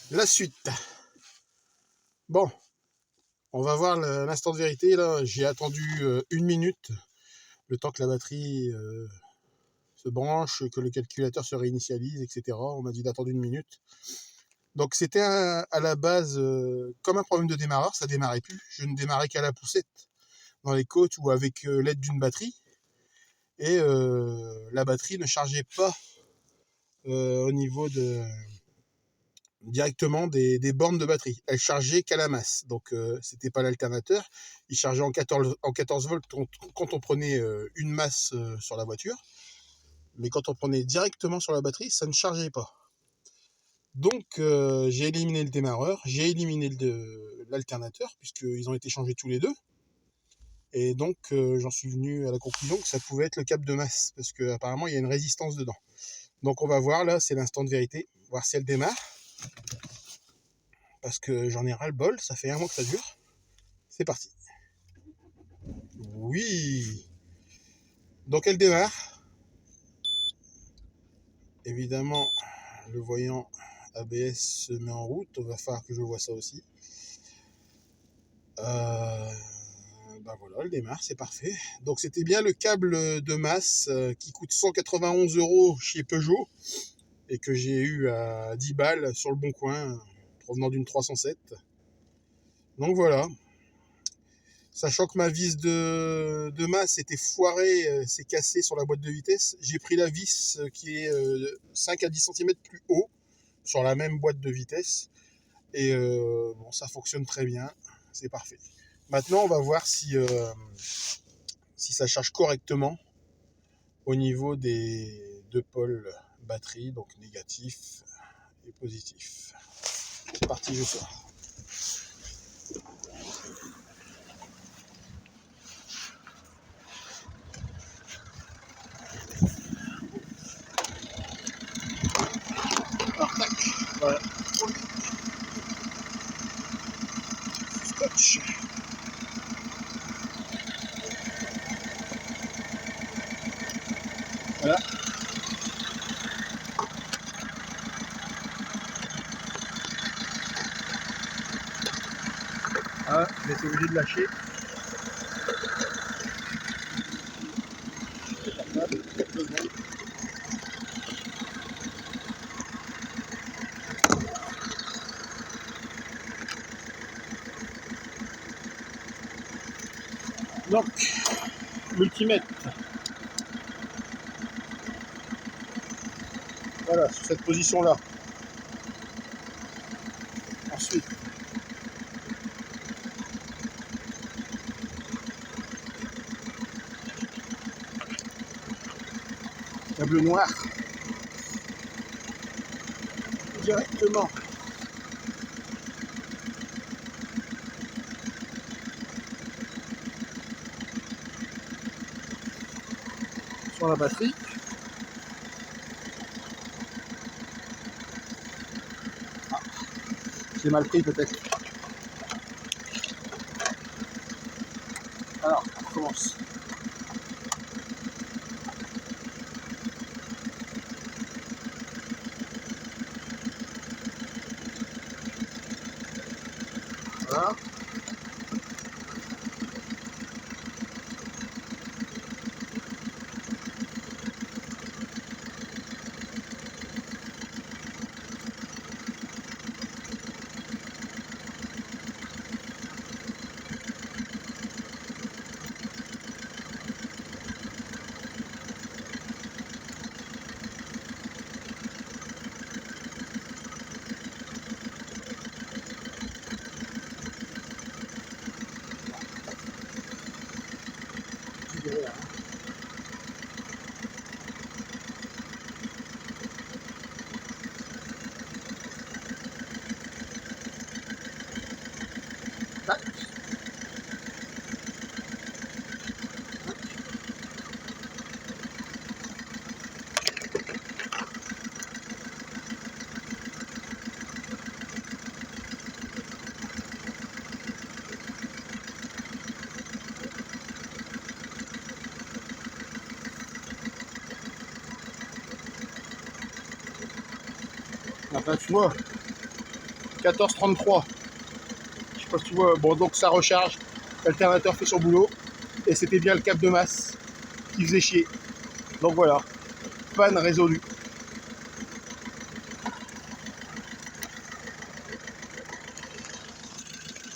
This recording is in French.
La suite. Bon, on va voir l'instant de vérité. Là, j'ai attendu 1 minute, le temps que la batterie se branche, que le calculateur se réinitialise, etc. On m'a dit d'attendre 1 minute. Donc c'était à la base comme un problème de démarreur, ça démarrait plus. Je ne démarrais qu'à la poussette dans les côtes ou avec l'aide d'une batterie. Et la batterie ne chargeait pas au niveau directement des bornes de batterie. Elle chargeait qu'à la masse. Donc c'était pas l'alternateur. Il chargeait en 14 volts quand on prenait une masse sur la voiture. Mais quand on prenait directement sur la batterie, ça ne chargeait pas. Donc j'ai éliminé le démarreur, j'ai éliminé l'alternateur, puisqu'ils ont été changés tous les deux. Et donc j'en suis venu à la conclusion que ça pouvait être le câble de masse, parce qu'apparemment il y a une résistance dedans. Donc on va voir, là c'est l'instant de vérité, voir si elle démarre. Parce que j'en ai ras le bol, ça fait 1 mois que ça dure. C'est parti. Oui. Donc elle démarre. Évidemment, le voyant ABS se met en route. Il va falloir que je vois ça aussi. Ben voilà, elle démarre, c'est parfait. Donc c'était bien le câble de masse qui coûte 191 € chez Peugeot et que j'ai eu à 10 balles sur le bon coin, provenant d'une 307. Donc voilà. Sachant que ma vis de masse était foirée, c'est cassé sur la boîte de vitesse, j'ai pris la vis qui est 5 à 10 cm plus haut sur la même boîte de vitesse. Et bon, ça fonctionne très bien, c'est parfait. Maintenant, on va voir si ça charge correctement au niveau des deux pôles batterie, donc négatif et positif. C'est parti, je sors. Alors, tac, voilà. Scotch. Voilà. Ah, j'ai été obligé de lâcher. Donc, multimètre. Voilà, sur cette position-là. Ensuite, câble noir. Directement. Sur la batterie. Ah, j'ai mal pris peut-être. Alors, on recommence. Voilà. Ah bah tu vois, 14,33. Je sais pas si tu vois. Bon, donc ça recharge. L'alternateur fait son boulot. Et c'était bien le câble de masse qui faisait chier. Donc voilà, panne résolue.